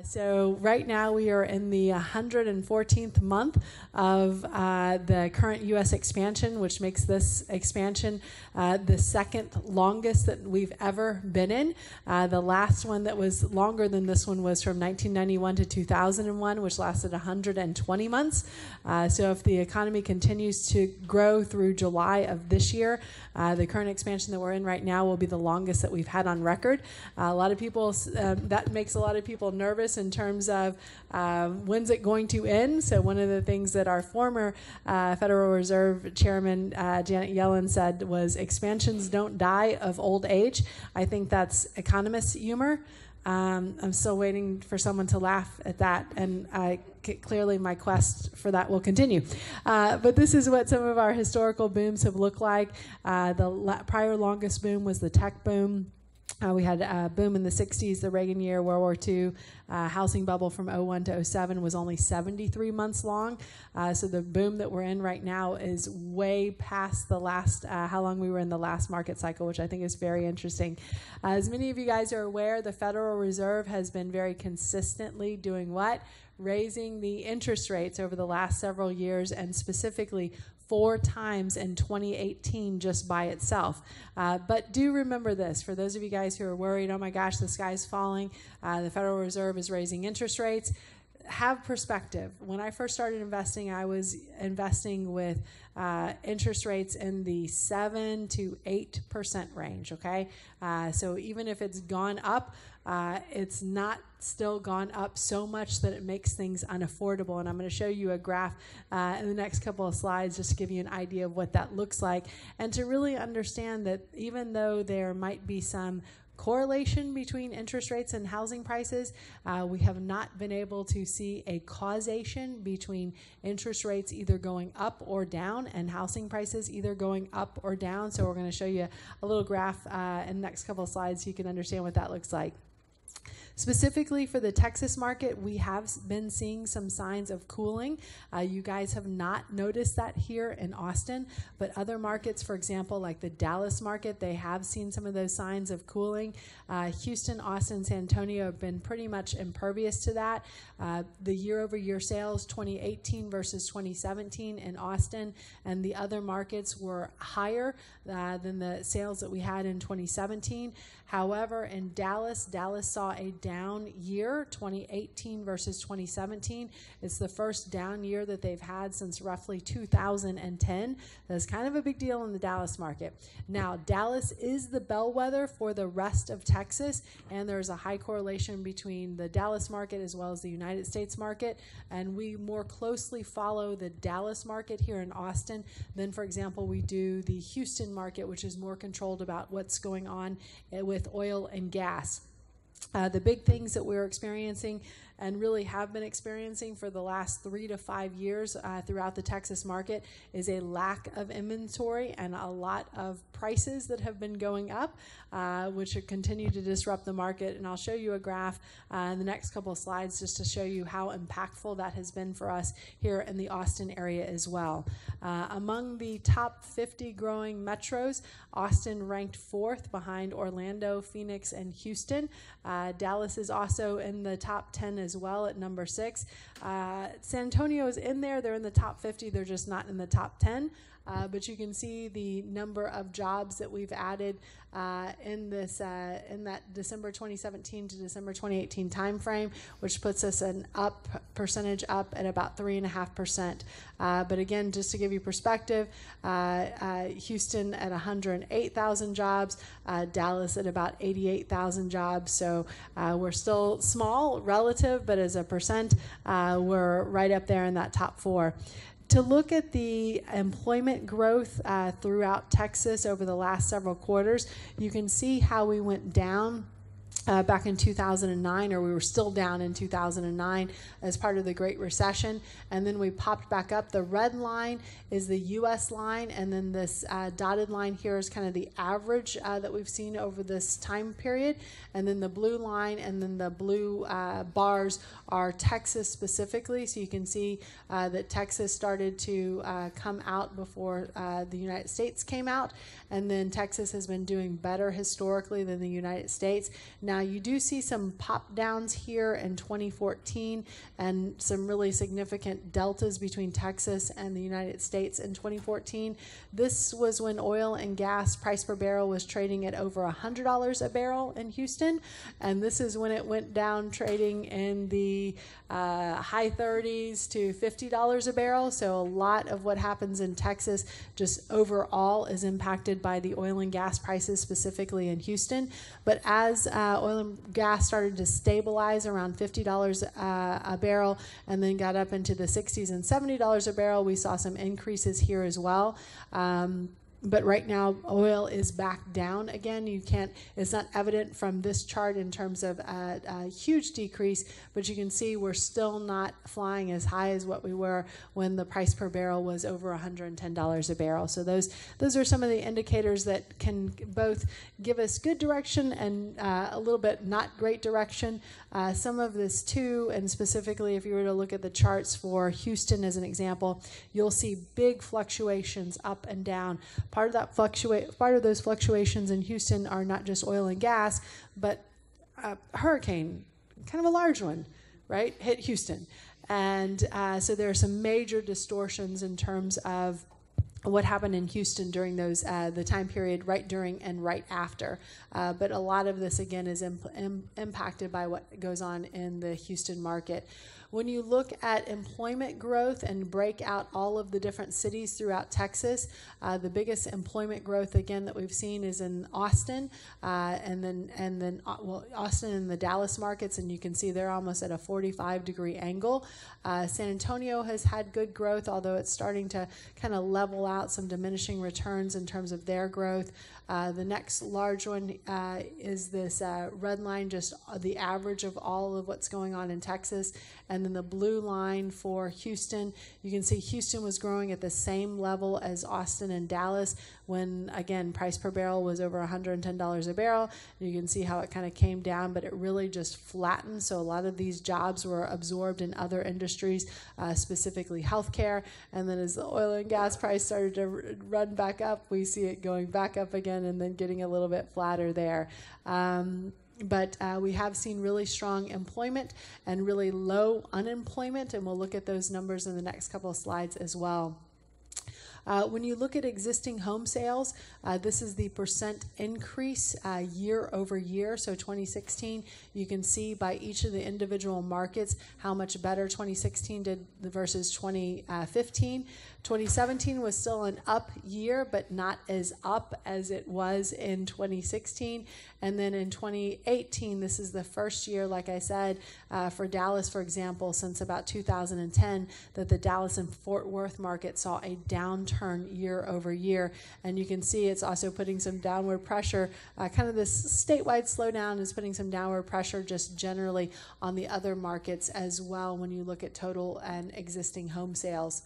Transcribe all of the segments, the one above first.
So right now we are in the 114th month of the current U.S. expansion, which makes this expansion the second longest that we've ever been in. The last one that was longer than this one was from 1991 to 2001, which lasted 120 months. So if the economy continues to grow through July of this year, the current expansion that we're in right now will be the longest that we've had on record. A lot of people, that makes a lot of people nervous in terms of when's it going to end. So one of the things that our former Federal Reserve Chairman Janet Yellen said was, expansions don't die of old age. I think that's economist humor. I'm still waiting for someone to laugh at that, and clearly my quest for that will continue. But this is what some of our historical booms have looked like. The prior longest boom was the tech boom. We had a boom in the 60s, the Reagan year, World War II. Housing bubble from 01 to 07 was only 73 months long. So the boom that we're in right now is way past the last, how long we were in the last market cycle, which I think is very interesting. As many of you guys are aware, the Federal Reserve has been very consistently doing what? Raising the interest rates over the last several years, and specifically 4 times in 2018 just by itself. But do remember this, for those of you guys who are worried, oh my gosh, the sky's falling, the Federal Reserve is raising interest rates. Have perspective. When I first started investing, I was investing with interest rates in the 7 to 8% range, okay? So even if it's gone up, it's not still gone up so much that it makes things unaffordable. And I'm going to show you a graph in the next couple of slides just to give you an idea of what that looks like, and to really understand that even though there might be some correlation between interest rates and housing prices, we have not been able to see a causation between interest rates either going up or down and housing prices either going up or down. So we're going to show you a little graph in the next couple of slides so you can understand what that looks like. Specifically for the Texas market, we have been seeing some signs of cooling. You guys have not noticed that here in Austin, but other markets, for example, like the Dallas market, they have seen some of those signs of cooling. Houston, Austin, San Antonio have been pretty much impervious to that. The year-over-year sales, 2018 versus 2017 in Austin and the other markets were higher than the sales that we had in 2017. However, in Dallas saw a down year, 2018 versus 2017. It's the first down year that they've had since roughly 2010. That's kind of a big deal in the Dallas market. Now, Dallas is the bellwether for the rest of Texas, and there's a high correlation between the Dallas market as well as the United States market, and we more closely follow the Dallas market here in Austin than, for example, we do the Houston market, which is more controlled about what's going on with oil and gas. The big things that we're experiencing and really have been experiencing for the last 3 to 5 years throughout the Texas market is a lack of inventory and a lot of prices that have been going up, which continue to disrupt the market. And I'll show you a graph in the next couple of slides just to show you how impactful that has been for us here in the Austin area as well. Among the top 50 growing metros, Austin ranked 4th behind Orlando, Phoenix, and Houston. Dallas is also in the top 10 as well at number 6. San Antonio is in there. They're in the top 50. They're just not in the top 10. But you can see the number of jobs that we've added in that December 2017 to December 2018 timeframe, which puts us an percentage up at about 3.5%. But again, just to give you perspective, Houston at 108,000 jobs, Dallas at about 88,000 jobs. So we're still small relative, but as a percent, we're right up there in that top 4. To look at the employment growth throughout Texas over the last several quarters, you can see how we went down back in 2009, or we were still down in 2009 as part of the Great Recession, and then we popped back up. The red line is the U.S. line, and then this dotted line here is kind of the average that we've seen over this time period, and then the blue line and then the blue bars are Texas specifically, so you can see that Texas started to come out before the United States came out, and then Texas has been doing better historically than the United States. Now, Now, you do see some pop downs here in 2014 and some really significant deltas between Texas and the United States in 2014. This was when oil and gas price per barrel was trading at over $100 a barrel in Houston, and this is when it went down trading in the high 30s to $50 a barrel. So a lot of what happens in Texas just overall is impacted by the oil and gas prices, specifically in Houston. But as oil and gas started to stabilize around $50 a barrel and then got up into the 60s and $70 a barrel, we saw some increases here as well. But right now, oil is back down again. It's not evident from this chart in terms of a huge decrease, but you can see we're still not flying as high as what we were when the price per barrel was over $110 a barrel. So those are some of the indicators that can both give us good direction and a little bit not great direction. Some of this too, and specifically if you were to look at the charts for Houston as an example, you'll see big fluctuations up and down. Part of those fluctuations in Houston are not just oil and gas, but a hurricane, kind of a large one, right, hit Houston. And so there are some major distortions in terms of what happened in Houston during those the time period right during and right after. But a lot of this, again, is impacted by what goes on in the Houston market. When you look at employment growth and break out all of the different cities throughout Texas, the biggest employment growth, again, that we've seen is in Austin, and then Austin and the Dallas markets, and you can see they're almost at a 45-degree angle. San Antonio has had good growth, although it's starting to kind of level out, some diminishing returns in terms of their growth. The next large one is this red line, just the average of all of what's going on in Texas. And then the blue line for Houston, you can see Houston was growing at the same level as Austin and Dallas when, again, price per barrel was over $110 a barrel. You can see how it kind of came down, but it really just flattened. So a lot of these jobs were absorbed in other industries, specifically healthcare. And then as the oil and gas price started to run back up, we see it going back up again and then getting a little bit flatter there. But we have seen really strong employment and really low unemployment, and we'll look at those numbers in the next couple of slides as well. When you look at existing home sales, this is the percent increase year over year. So 2016, you can see by each of the individual markets how much better 2016 did versus 2015. 2017 was still an up year, but not as up as it was in 2016. And then in 2018, this is the first year, like I said, for Dallas, for example, since about 2010, that the Dallas and Fort Worth market saw a downturn year over year. And you can see it's also putting some downward pressure. Kind of this statewide slowdown is putting some downward pressure just generally on the other markets as well when you look at total and existing home sales.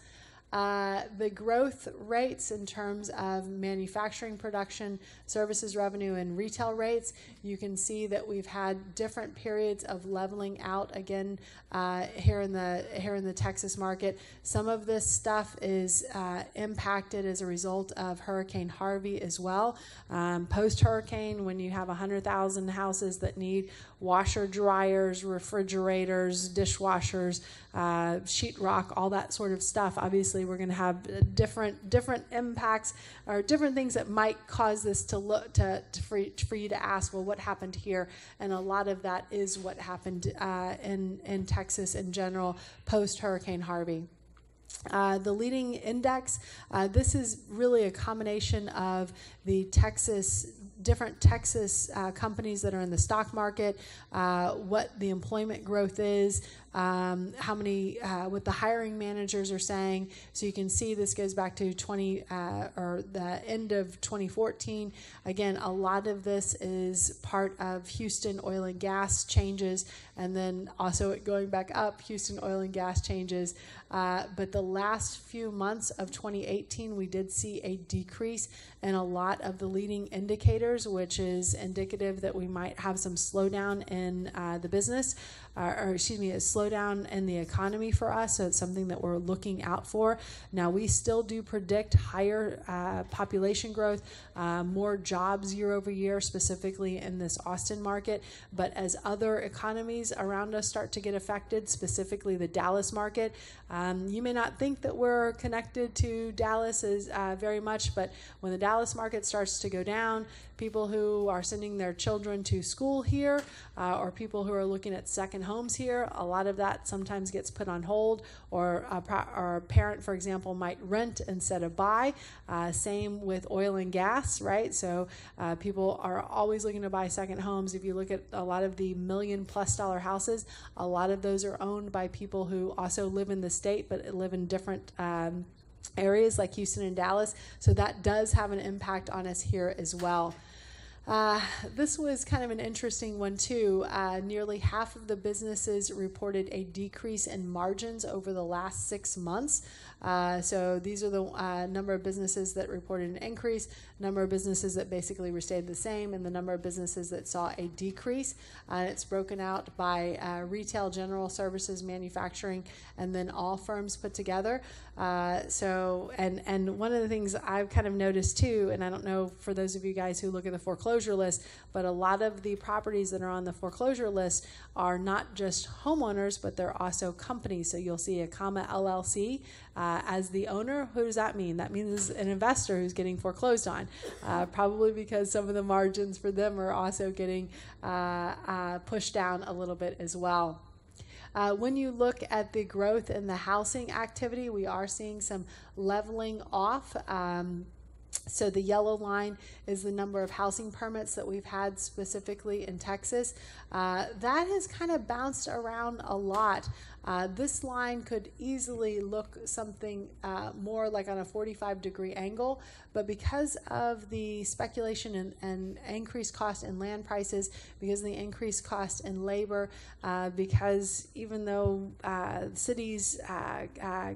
The growth rates in terms of manufacturing production, services revenue, and retail rates, you can see that we've had different periods of leveling out again here in the Texas market. Some of this stuff is impacted as a result of Hurricane Harvey as well. Post-hurricane, when you have 100,000 houses that need washer dryers, refrigerators, dishwashers, sheetrock, all that sort of stuff, obviously we're going to have different impacts or different things that might cause this to look for you to ask, well, what happened here? And a lot of that is what happened in Texas in general post Hurricane Harvey. The leading index, this is really a combination of the different Texas companies that are in the stock market, what the employment growth is, how many, what the hiring managers are saying. So you can see this goes back to the end of 2014. Again, a lot of this is part of Houston oil and gas changes, and then also it going back up, Houston oil and gas changes. But the last few months of 2018, we did see a decrease in a lot of the leading indicators, which is indicative that we might have some slowdown in the business, a slowdown slowdown in the economy for us, so it's something that we're looking out for. Now, we still do predict higher population growth, more jobs year over year, specifically in this Austin market. But as other economies around us start to get affected, specifically the Dallas market, you may not think that we're connected to Dallas as very much, but when the Dallas market starts to go down, people who are sending their children to school here, or people who are looking at second homes here, a lot of that sometimes gets put on hold, or a parent, for example, might rent instead of buy. Same with oil and gas, right? So people are always looking to buy second homes. If you look at a lot of the $1 million+ houses, a lot of those are owned by people who also live in the state but live in different areas like Houston and Dallas. So that does have an impact on us here as well. This was kind of an interesting one too. Nearly half of the businesses reported a decrease in margins over the last 6 months. So these are the number of businesses that reported an increase, number of businesses that basically stayed the same, and the number of businesses that saw a decrease. It's broken out by retail, general services, manufacturing, and then all firms put together. And one of the things I've kind of noticed too, and I don't know for those of you guys who look at the foreclosure list, but a lot of the properties that are on the foreclosure list are not just homeowners, but they're also companies. So you'll see a comma LLC as the owner. Who does that mean? That means an investor who's getting foreclosed on, probably because some of the margins for them are also getting pushed down a little bit as well. When you look at the growth in the housing activity, we are seeing some leveling off. So the yellow line is the number of housing permits that we've had specifically in Texas. That has kind of bounced around a lot. This line could easily look something more like on a 45-degree angle, but because of the speculation and increased cost in land prices, because of the increased cost in labor, because even though cities,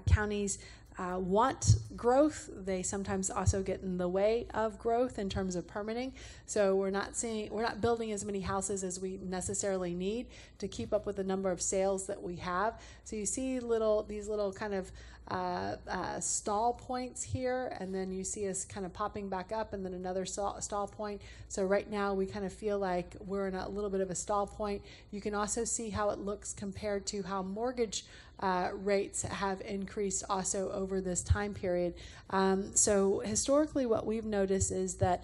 counties, want growth, they sometimes also get in the way of growth in terms of permitting. So we're not building as many houses as we necessarily need to keep up with the number of sales that we have. So you see these little kind of stall points here, and then you see us kind of popping back up, and then another stall point. So right now we kind of feel like we're in a little bit of a stall point. You can also see how it looks compared to how mortgage rates have increased also over this time period. So historically what we've noticed is that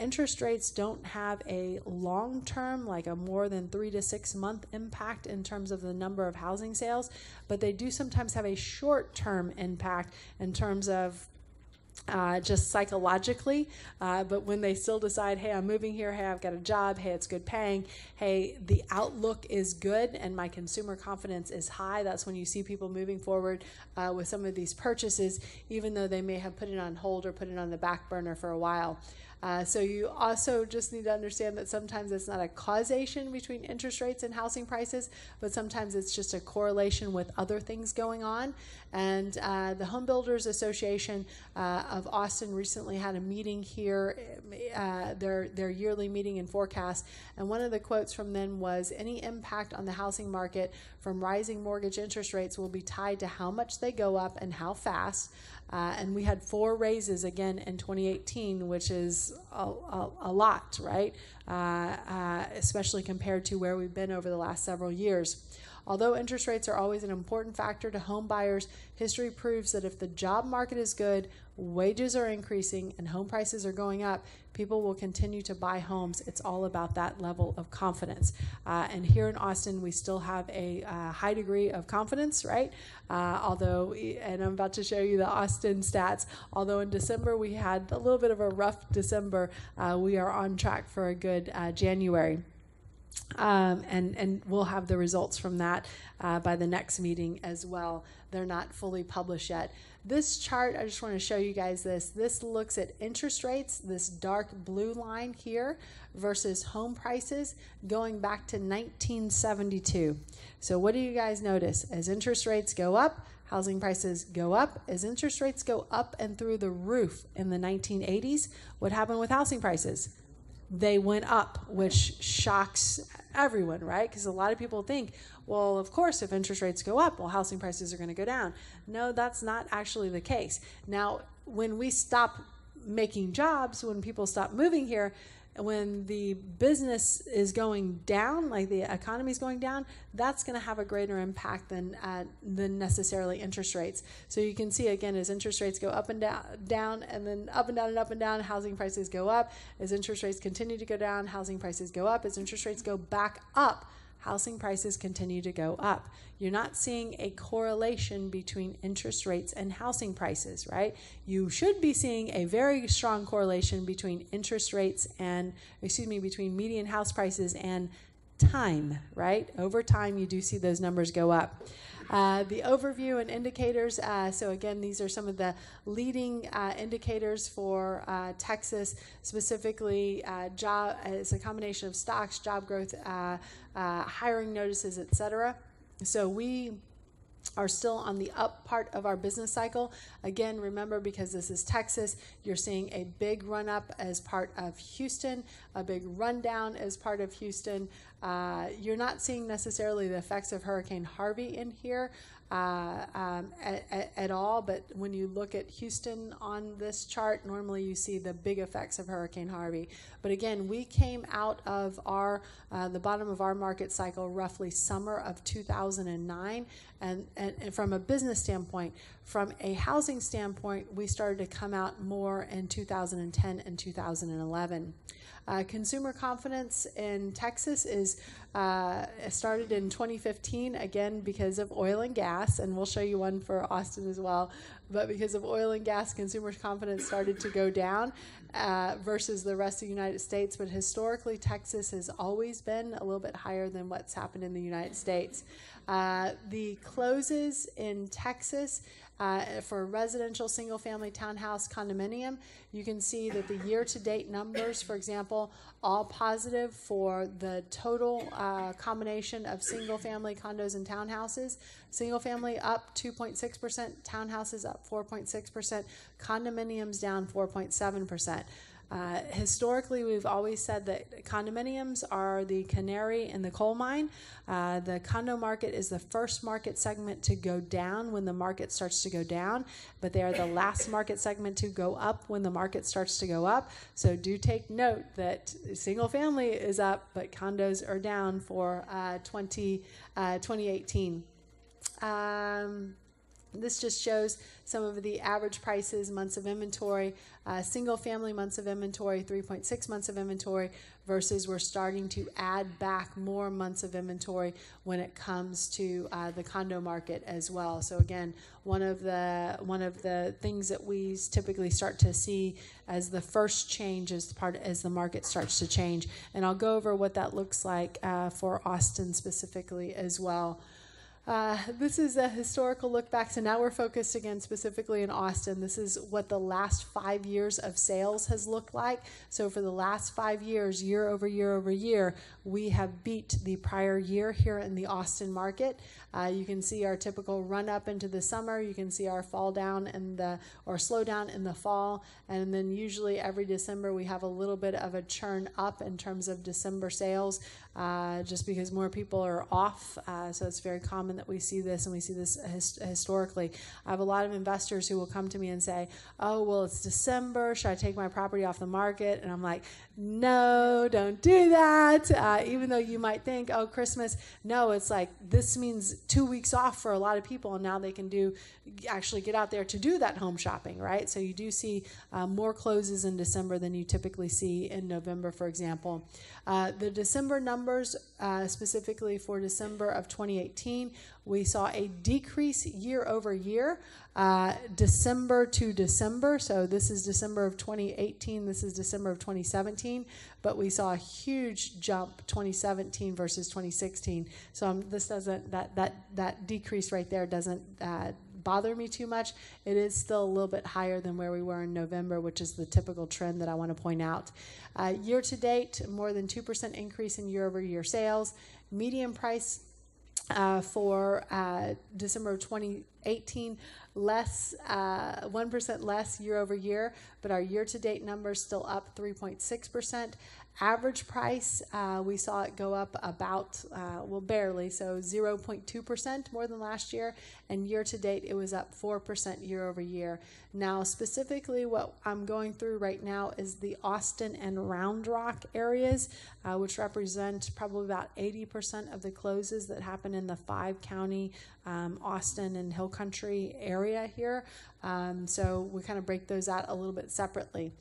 interest rates don't have a long-term, like a more than 3 to 6 month impact in terms of the number of housing sales, but they do sometimes have a short-term impact in terms of just psychologically, but when they still decide, hey, I'm moving here, hey, I've got a job, hey, it's good paying, hey, the outlook is good and my consumer confidence is high, that's when you see people moving forward with some of these purchases, even though they may have put it on hold or put it on the back burner for a while. So you also just need to understand that sometimes it's not a causation between interest rates and housing prices, but sometimes it's just a correlation with other things going on. And the Home Builders Association of Austin recently had a meeting here, their yearly meeting and forecast. And one of the quotes from them was, any impact on the housing market from rising mortgage interest rates will be tied to how much they go up and how fast. And we had 4 raises again in 2018, which is a lot, right? Especially compared to where we've been over the last several years. Although interest rates are always an important factor to home buyers, history proves that if the job market is good, wages are increasing, and home prices are going up, people will continue to buy homes. It's all about that level of confidence. And here in Austin, we still have a high degree of confidence, right? Although, and I'm about to show you the Austin stats, although in December we had a little bit of a rough December, we are on track for a good January. And we'll have the results from that by the next meeting as well. They're not fully published yet. This chart, I just want to show you guys this. This looks at interest rates, this dark blue line here, versus home prices going back to 1972. So what do you guys notice? As interest rates go up, housing prices go up. As interest rates go up and through the roof in the 1980s, what happened with housing prices? they went up, which shocks everyone, right? Because a lot of people think, well, of course, if interest rates go up, well, housing prices are going to go down. No, that's not actually the case. Now, when we stop making jobs, when people stop moving here, when the business is going down, like the economy is going down, that's going to have a greater impact than necessarily interest rates. So you can see, again, as interest rates go up and down, and then up and down and up and down, housing prices go up. As interest rates continue to go down, housing prices go up. As interest rates go back up, housing prices continue to go up. You're not seeing a correlation between interest rates and housing prices, right? You should be seeing a very strong correlation between interest rates and, between median house prices and time, right? Over time, you do see those numbers go up. The overview and indicators, so again, these are some of the leading indicators for Texas, specifically job. It's a combination of stocks, job growth, hiring notices, etc. So we are still on the up part of our business cycle. Again, remember, because this is Texas, you're seeing a big run up as part of Houston, a big rundown as part of Houston. You're not seeing necessarily the effects of Hurricane Harvey in here at all, but when you look at Houston on this chart, normally you see the big effects of Hurricane Harvey. But again, we came out of our the bottom of our market cycle roughly summer of 2009, and from a business standpoint. From a housing standpoint, we started to come out more in 2010 and 2011. Consumer confidence in Texas is started in 2015, again, because of oil and gas, and we'll show you one for Austin as well. But because of oil and gas, consumer confidence started to go down versus the rest of the United States. But historically, Texas has always been a little bit higher than what's happened in the United States. The closes in Texas for residential single-family townhouse condominium, you can see that the year-to-date numbers, for example, all positive for the total combination of single-family condos and townhouses. Single-family up 2.6%, townhouses up 4.6%, condominiums down 4.7%. Historically, we've always said that condominiums are the canary in the coal mine. The condo market is the first market segment to go down when the market starts to go down, but they are the last market segment to go up when the market starts to go up. So do take note that single family is up, but condos are down for 2018. This just shows some of the average prices, months of inventory, single family months of inventory, 3.6 months of inventory, versus we're starting to add back more months of inventory when it comes to the condo market as well. So again, one of the things that we typically start to see as the first change as the market starts to change. And I'll go over what that looks like for Austin specifically as well. This is a historical look back. So now we're focused again specifically in Austin. This is what the last 5 years of sales has looked like. So for the last 5 years, year over year over year, we have beat the prior year here in the Austin market. You can see our typical run up into the summer. You can see our fall down or slow down in the fall. And then usually every December we have a little bit of a churn up in terms of December sales, just because more people are off. So it's very common that we see this, and we see this historically. I have a lot of investors who will come to me and say, oh, well, it's December. Should I take my property off the market? And I'm like, no, don't do that. Even though you might think, oh, Christmas. No, it's like this means 2 weeks off for a lot of people, and now they can actually get out there to do that home shopping, right? So you do see more closes in December than you typically see in November, for example. The December numbers, specifically for December of 2018, we saw a decrease year over year, December to December. So this is December of 2018. This is December of 2017. But we saw a huge jump 2017 versus 2016. So this doesn't that decrease right there doesn't bother me too much. It is still a little bit higher than where we were in November, which is the typical trend that I want to point out. Year to date, more than 2% increase in year over year sales. Median price for December of 2018, 1% less year over year, but our year to date numbers still up 3.6%. Average price, we saw it go up about, well, barely, so 0.2% more than last year, and year to date it was up 4% year over year. Now, specifically what I'm going through right now is the Austin and Round Rock areas, which represent probably about 80% of the closes that happen in the 5-county Austin and Hill Country area here. So we kind of break those out a little bit separately.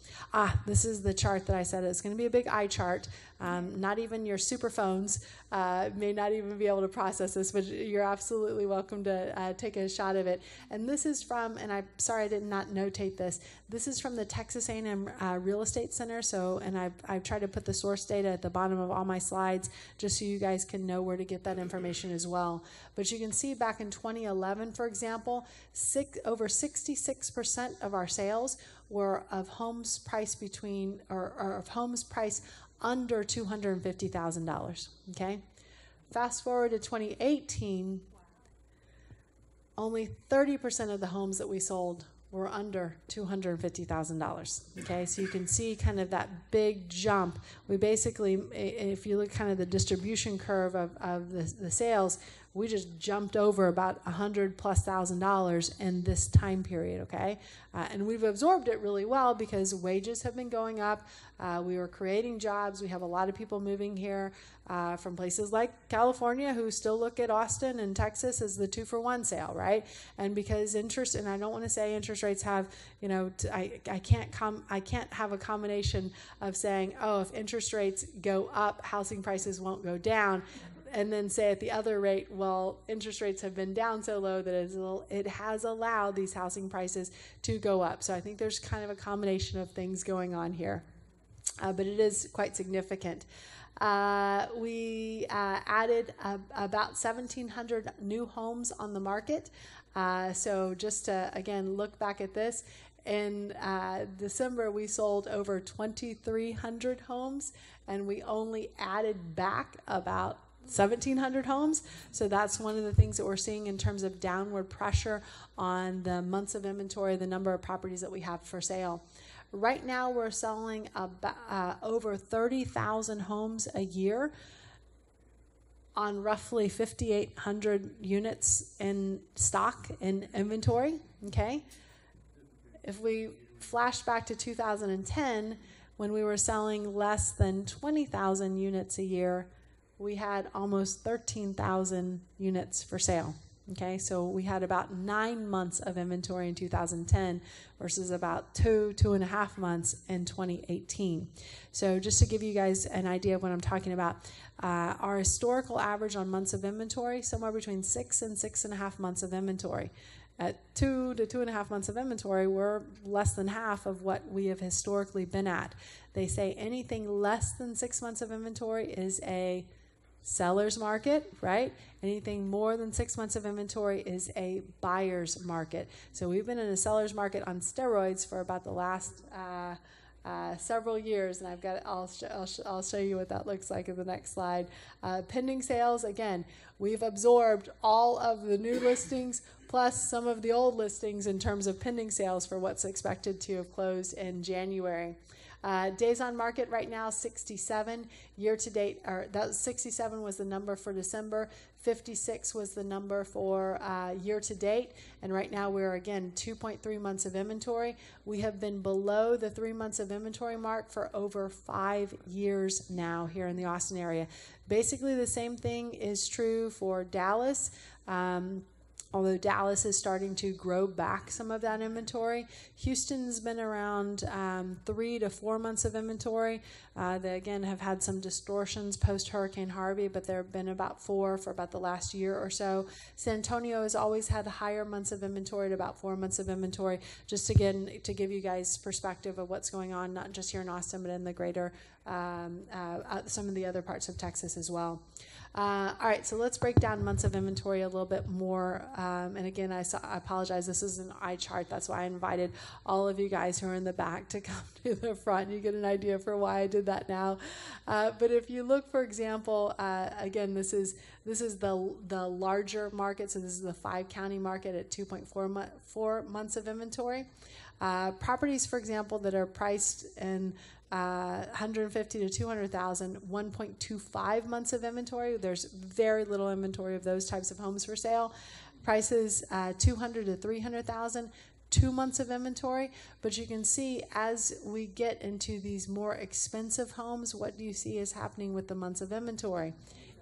This is the chart that I said it's going to be a big eye chart. Not even your super phones may not even be able to process this, but you're absolutely welcome to take a shot of it. And this is from, and I'm sorry I did not notate this, this is from the Texas A&M Real Estate Center. So, and I've tried to put the source data at the bottom of all my slides just so you guys can know where to get that information as well. But you can see back in 2011, for example, over 66% of our sales were of homes priced between, or of homes priced under $250,000, okay? Fast forward to 2018, only 30% of the homes that we sold were under $250,000, okay? So you can see kind of that big jump. We basically, if you look kind of the distribution curve of the sales, we just jumped over about $100,000+ in this time period, okay? And we've absorbed it really well because wages have been going up. We were creating jobs. We have a lot of people moving here from places like California who still look at Austin and Texas as the 2-for-1 sale, right? And because interest, and I don't want to say interest rates have, you know, I can't have a combination of saying, oh, if interest rates go up, housing prices won't go down, and then say at the other rate, well, interest rates have been down so low that it has allowed these housing prices to go up. So I think there's kind of a combination of things going on here, but it is quite significant. We added about 1,700 new homes on the market. So just to, again, look back at this, in December, we sold over 2,300 homes, and we only added back about 1,700 homes. So that's one of the things that we're seeing in terms of downward pressure on the months of inventory, the number of properties that we have for sale. Right now, we're selling about, over 30,000 homes a year on roughly 5,800 units in stock in inventory, okay? If we flash back to 2010, when we were selling less than 20,000 units a year, we had almost 13,000 units for sale. Okay, so we had about 9 months of inventory in 2010 versus about 2.5 months in 2018. So just to give you guys an idea of what I'm talking about, our historical average on months of inventory, somewhere between 6 and 6.5 months of inventory. At 2 to 2.5 months of inventory, we're less than half of what we have historically been at. They say anything less than 6 months of inventory is a seller's market, right? Anything more than 6 months of inventory is a buyer's market. So we've been in a seller's market on steroids for about the last several years, and I've got. I'll show you what that looks like in the next slide. Pending sales, again, we've absorbed all of the new listings plus some of the old listings in terms of pending sales for what's expected to have closed in January. Days on market right now, 67. Year to date, or that 67 was the number for December. 56 was the number for year to date. And right now we're, again, 2.3 months of inventory. We have been below the 3 months of inventory mark for over 5 years now here in the Austin area. Basically, the same thing is true for Dallas. Although Dallas is starting to grow back some of that inventory. Houston's been around 3 to 4 months of inventory. They, again, have had some distortions post-Hurricane Harvey, but there have been about 4 for about the last year or so. San Antonio has always had higher months of inventory at about 4 months of inventory, just again to give you guys perspective of what's going on, not just here in Austin, but in the greater, some of the other parts of Texas as well. All right, so let's break down months of inventory a little bit more. And again, I apologize. This is an eye chart. That's why I invited all of you guys who are in the back to come to the front. You get an idea for why I did that now. But if you look, for example, again, this is the larger market. So this is the 5-county market at 2.4 months of inventory. Properties, for example, that are priced in 150 to 200,000, 1.25 months of inventory. There's very little inventory of those types of homes for sale. Prices 200 to 300,000, 2 months of inventory. But you can see as we get into these more expensive homes, what do you see is happening with the months of inventory?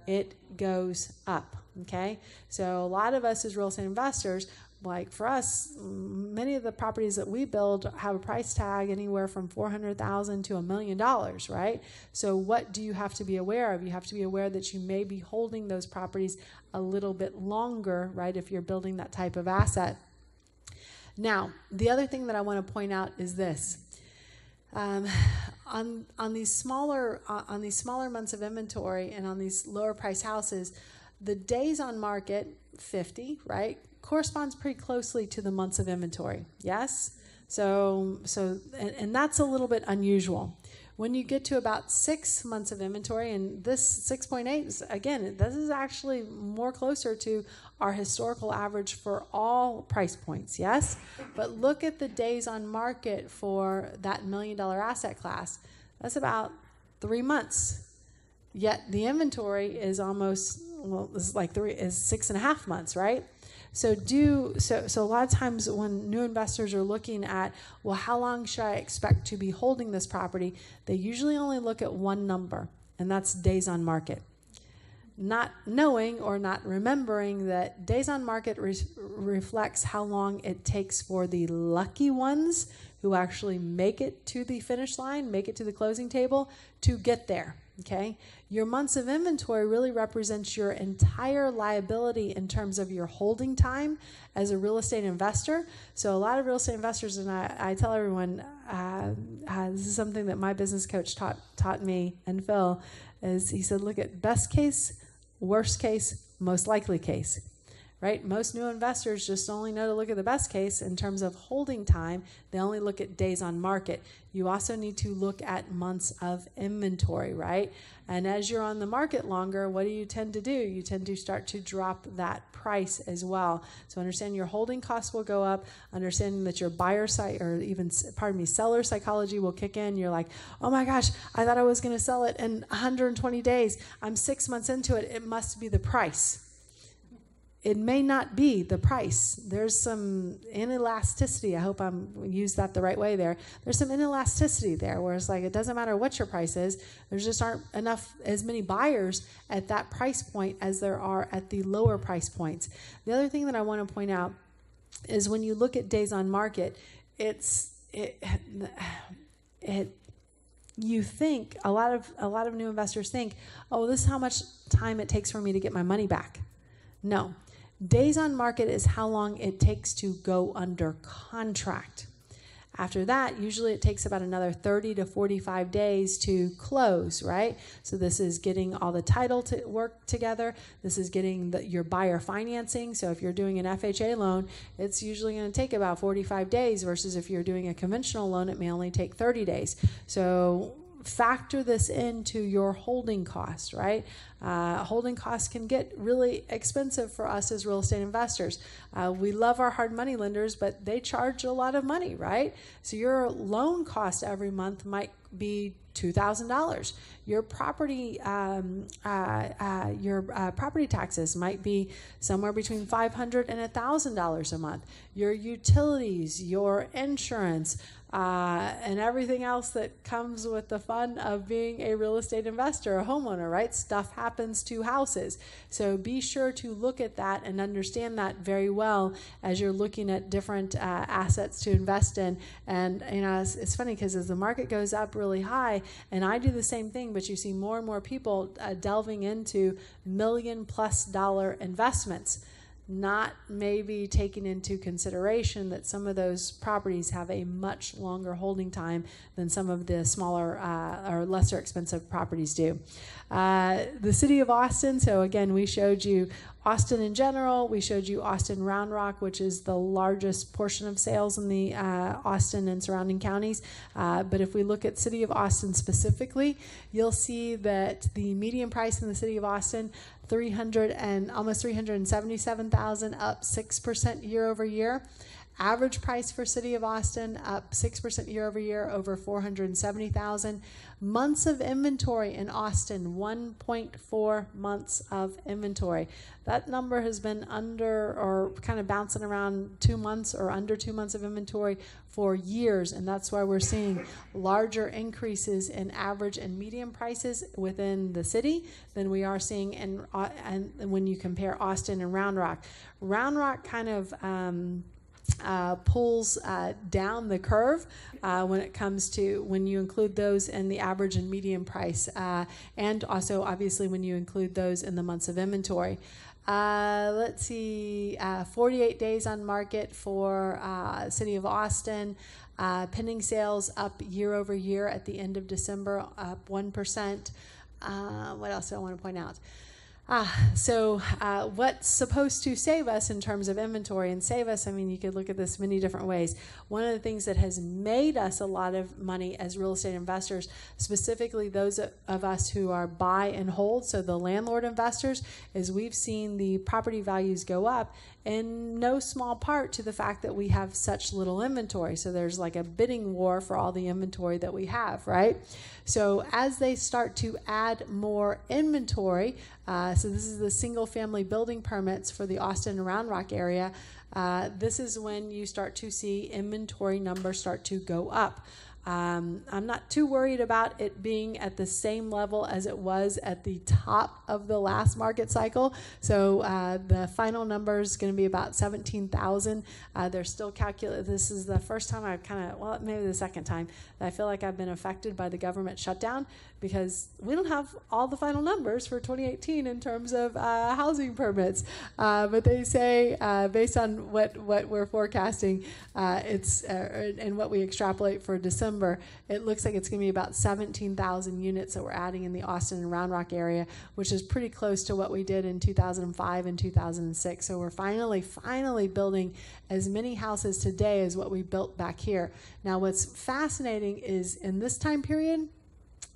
It goes up. Okay, so a lot of us as real estate investors, like for us, many of the properties that we build have a price tag anywhere from $400,000 to $1 million, right? So what do you have to be aware of? You have to be aware that you may be holding those properties a little bit longer, right, if you're building that type of asset. Now, the other thing that I want to point out is this. On these smaller months of inventory and on these lower price houses, the days on market, 50, right, corresponds pretty closely to the months of inventory. Yes? So that's a little bit unusual. When you get to about 6 months of inventory, and this 6.8 is, again, this is actually more closer to our historical average for all price points, yes? But look at the days on market for that $1 million asset class. That's about 3 months. Yet the inventory is almost, well, it's like 6.5 months, right? So a lot of times when new investors are looking at, well, how long should I expect to be holding this property, they usually only look at one number, and that's days on market. Not knowing or not remembering that days on market reflects how long it takes for the lucky ones who actually make it to the finish line, make it to the closing table, to get there. Okay, your months of inventory really represents your entire liability in terms of your holding time as a real estate investor. So a lot of real estate investors, and I tell everyone, this is something that my business coach taught me and Phil, is he said, look at best case, worst case, most likely case. Right? Most new investors just only know to look at the best case in terms of holding time. They only look at days on market. You also need to look at months of inventory, right? And as you're on the market longer, what do you tend to do? You tend to start to drop that price as well. So understand your holding costs will go up, understanding that your buyer side, or even, seller psychology will kick in. You're like, oh my gosh, I thought I was going to sell it in 120 days. I'm 6 months into it. It must be the price. It may not be the price. There's some inelasticity. I hope I'm used that the right way there. There's some inelasticity there where it's like it doesn't matter what your price is. There just aren't as many buyers at that price point as there are at the lower price points. The other thing that I want to point out is when you look at days on market, you think a lot of new investors think, oh, this is how much time it takes for me to get my money back. No. Days on market is how long it takes to go under contract. After that, usually it takes about another 30 to 45 days to close, right? So this is getting all the title to work together. This is getting your buyer financing. So if you're doing an FHA loan, it's usually going to take about 45 days versus if you're doing a conventional loan, it may only take 30 days. So factor this into your holding cost, right? Holding costs can get really expensive for us as real estate investors. We love our hard money lenders, but they charge a lot of money, right? So your loan cost every month might be $2,000. Your property property taxes might be somewhere between $500 and $1,000 a month. Your utilities, your insurance, and everything else that comes with the fun of being a real estate investor, a homeowner, right? Stuff happens to houses. So be sure to look at that and understand that very well as you're looking at different assets to invest in. And it's funny because as the market goes up really high, and I do the same thing, but you see more and more people delving into $1 million+ investments, not maybe taking into consideration that some of those properties have a much longer holding time than some of the smaller or lesser expensive properties do. The city of Austin, so again, we showed you Austin in general. We showed you Austin Round Rock, which is the largest portion of sales in the Austin and surrounding counties. But if we look at city of Austin specifically, you'll see that the median price in the city of Austin, almost $377,000, up 6% year over year. Average price for City of Austin up 6% year over year, over 470,000. Months of inventory in Austin, 1.4 months of inventory. That number has been under or kind of bouncing around 2 months or under 2 months of inventory for years, and that's why we're seeing larger increases in average and median prices within the city than we are seeing in and when you compare Austin and Round Rock. Round Rock kind of pulls down the curve when it comes to when you include those in the average and median price, and also obviously when you include those in the months of inventory. Let's see, 48 days on market for City of Austin. Pending sales up year over year at the end of December, up 1%. What else do I want to point out? So what's supposed to save us in terms of inventory and save us, I mean, you could look at this many different ways. One of the things that has made us a lot of money as real estate investors, specifically those of us who are buy and hold, so the landlord investors, is we've seen the property values go up in no small part to the fact that we have such little inventory. So there's like a bidding war for all the inventory that we have, right? So as they start to add more inventory, so this is the single family building permits for the Austin and Round Rock area, this is when you start to see inventory numbers start to go up. I'm not too worried about it being at the same level as it was at the top of the last market cycle. So the final number is going to be about 17,000. They're still calculating. This is the first time I've kind of, well, maybe the second time that I feel like I've been affected by the government shutdown, because we don't have all the final numbers for 2018 in terms of housing permits. But they say, based on what we're forecasting, and what we extrapolate for December, it looks like it's going to be about 17,000 units that we're adding in the Austin and Round Rock area, which is pretty close to what we did in 2005 and 2006. So we're finally building as many houses today as what we built back here. Now, what's fascinating is in this time period,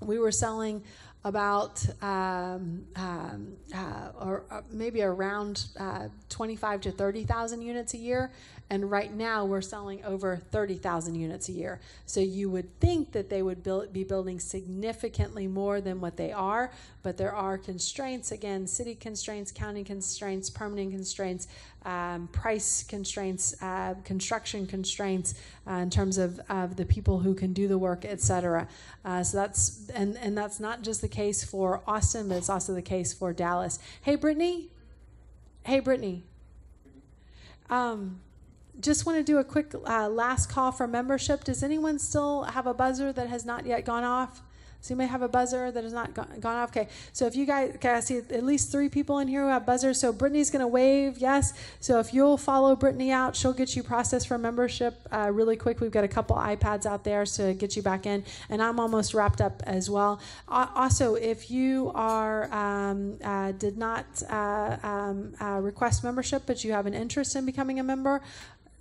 we were selling about maybe around 25 to 30,000 units a year, and right now we're selling over 30,000 units a year. So you would think that they would be building significantly more than what they are, but there are constraints, again, city constraints, county constraints, permitting constraints, price constraints, construction constraints in terms of the people who can do the work, etc. So that's and that's not just the case for Austin, but it's also the case for Dallas. Hey, Brittany. Just want to do a quick last call for membership. Does anyone still have a buzzer that has not yet gone off? So you may have a buzzer that has not gone off. Okay, so if you guys, okay, I see at least 3 people in here who have buzzers. So Brittany's going to wave, yes. So if you'll follow Brittany out, she'll get you processed for membership really quick. We've got a couple iPads out there to get you back in. And I'm almost wrapped up as well. Also, if you are did not request membership, but you have an interest in becoming a member,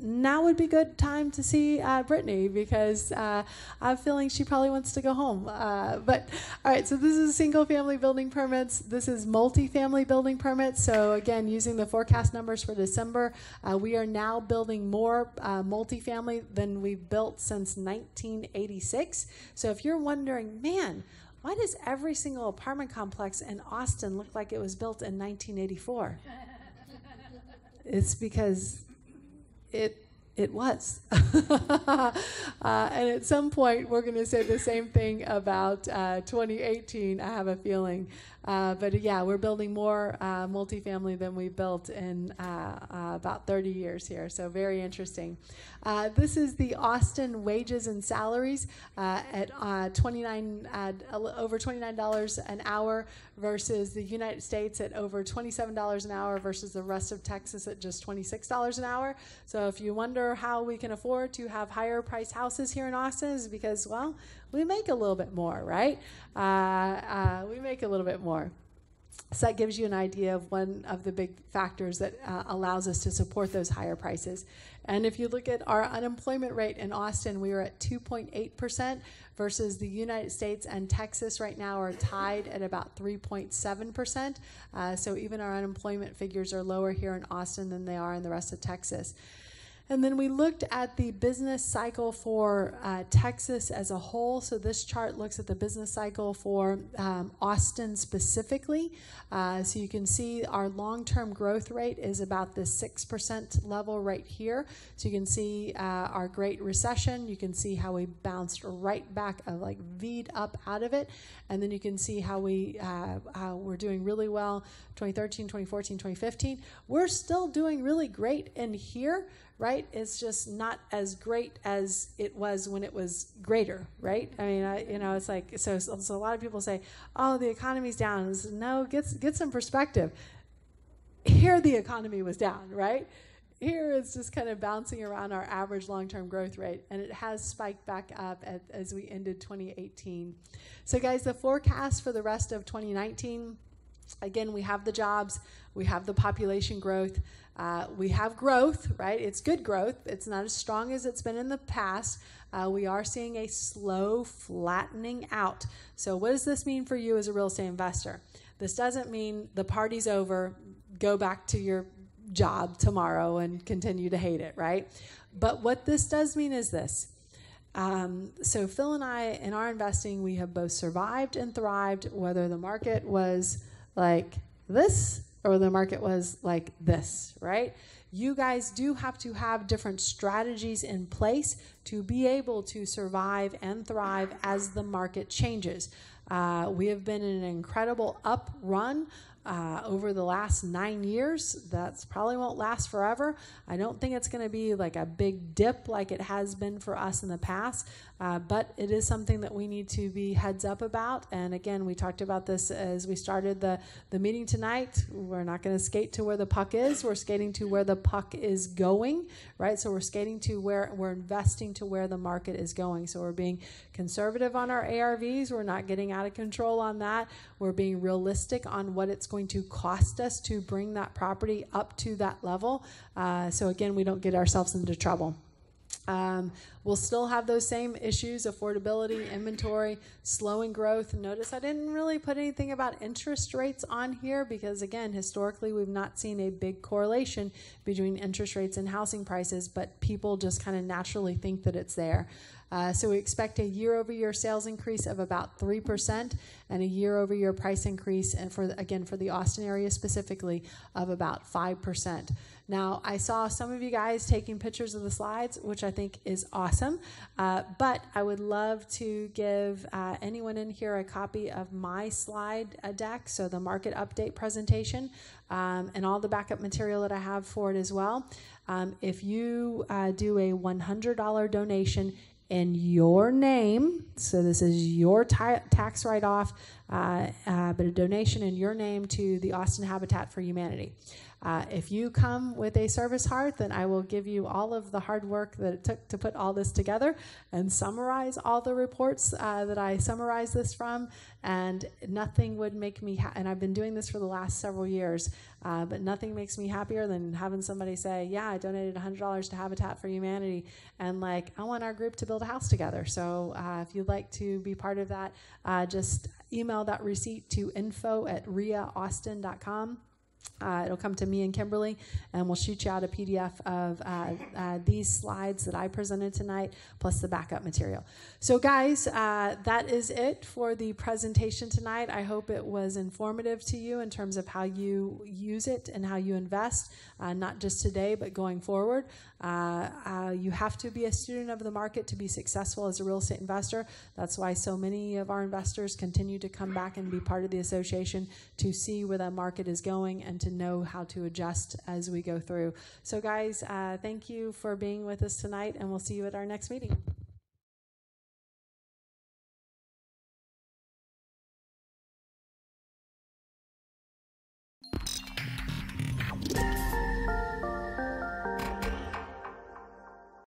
now would be a good time to see Brittany, because I'm feeling she probably wants to go home. But all right, so this is single family building permits. This is multifamily building permits. So again, using the forecast numbers for December, we are now building more multifamily than we've built since 1986. So if you're wondering, man, why does every single apartment complex in Austin look like it was built in 1984? It's because it was. And at some point, we're going to say the same thing about 2018, I have a feeling. But yeah, we're building more multifamily than we built in about 30 years here. So very interesting. This is the Austin wages and salaries at over $29 an hour versus the United States at over $27 an hour versus the rest of Texas at just $26 an hour. So if you wonder how we can afford to have higher priced houses here in Austin, is because, well, we make a little bit more, right? We make a little bit more. So that gives you an idea of one of the big factors that allows us to support those higher prices. And if you look at our unemployment rate in Austin, we are at 2.8% versus the United States and Texas right now are tied at about 3.7%. So even our unemployment figures are lower here in Austin than they are in the rest of Texas. And then we looked at the business cycle for Texas as a whole. So this chart looks at the business cycle for Austin specifically. So you can see our long-term growth rate is about the 6% level right here. So you can see our Great Recession. You can see how we bounced right back, like V'd up out of it. And then you can see how we're doing really well, 2013, 2014, 2015. We're still doing really great in here, right? It's just not as great as it was when it was greater, right? I mean, it's like, so a lot of people say, oh, the economy's down. It's, no, get some perspective. Here the economy was down, right? Here it's just kind of bouncing around our average long-term growth rate, and it has spiked back up as we ended 2018. So guys, the forecast for the rest of 2019, again, we have the jobs, we have the population growth, we have growth, right? It's good growth. It's not as strong as it's been in the past. We are seeing a slow flattening out. So what does this mean for you as a real estate investor? This doesn't mean the party's over, go back to your job tomorrow and continue to hate it, right? But what this does mean is this. So Phil and I, in our investing, we have both survived and thrived, whether the market was like this or the market was like this, right? You guys do have to have different strategies in place to be able to survive and thrive as the market changes. We have been in an incredible up run over the last 9 years. That's probably won't last forever. I don't think it's going to be like a big dip like it has been for us in the past, but it is something that we need to be heads up about. And again, we talked about this as we started the meeting tonight. We're not going to skate to where the puck is. We're skating to where the puck is going, right? So we're skating to where we're investing to where the market is going. So we're being conservative on our ARVs. We're not getting out of control on that. We're being realistic on what it's going to cost us to bring that property up to that level. So again, we don't get ourselves into trouble. We'll still have those same issues: affordability, inventory, slowing growth. Notice I didn't really put anything about interest rates on here because, again, historically we've not seen a big correlation between interest rates and housing prices, but people just kind of naturally think that it's there. So we expect a year-over-year sales increase of about 3% and a year-over-year price increase, and for the Austin area specifically, of about 5%. Now, I saw some of you guys taking pictures of the slides, which I think is awesome, but I would love to give anyone in here a copy of my slide deck, so the market update presentation, and all the backup material that I have for it as well. If you do a $100 donation in your name, so this is your tax write-off, but a donation in your name to the Austin Habitat for Humanity. If you come with a service heart, then I will give you all of the hard work that it took to put all this together and summarize all the reports that I summarized this from, and nothing would make me, and I've been doing this for the last several years, but nothing makes me happier than having somebody say, yeah, I donated $100 to Habitat for Humanity, and like, I want our group to build a house together. So if you'd like to be part of that, just email that receipt to info@riaaustin.com. It'll come to me and Kimberly, and we'll shoot you out a PDF of these slides that I presented tonight, plus the backup material. So guys, that is it for the presentation tonight. I hope it was informative to you in terms of how you use it and how you invest, not just today, but going forward. You have to be a student of the market to be successful as a real estate investor. That's why so many of our investors continue to come back and be part of the association to see where the market is going and to know how to adjust as we go through. So guys, thank you for being with us tonight, and we'll see you at our next meeting.